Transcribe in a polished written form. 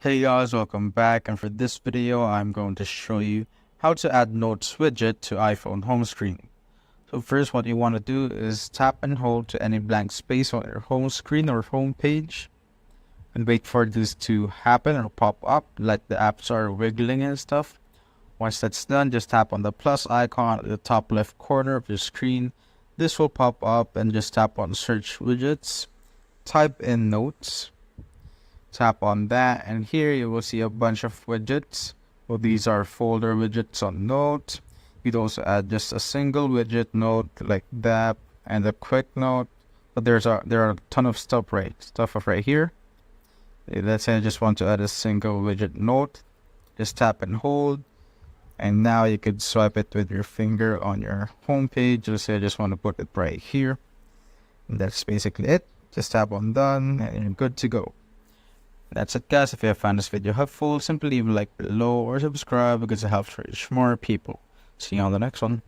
Hey guys, welcome back, and for this video I'm going to show you how to add Notes widget to iPhone home screen. So first, what you want to do is tap and hold to any blank space on your home screen or home page and wait for this to happen or pop up like the apps are wiggling and stuff. Once that's done, just tap on the plus icon at the top left corner of your screen. This will pop up, and just tap on search widgets, type in Notes. Tap on that, and here you will see a bunch of widgets. Well, these are folder widgets on Note. You'd also add just a single widget note like that and a quick note. But there are a ton of stuff right here. Let's say I just want to add a single widget note. Just tap and hold, and now you could swipe it with your finger on your home page. Let's say I just want to put it right here. And that's basically it. Just tap on done and you're good to go. That's it, guys. If you have found this video helpful, simply leave a like below or subscribe because it helps reach more people. See you on the next one.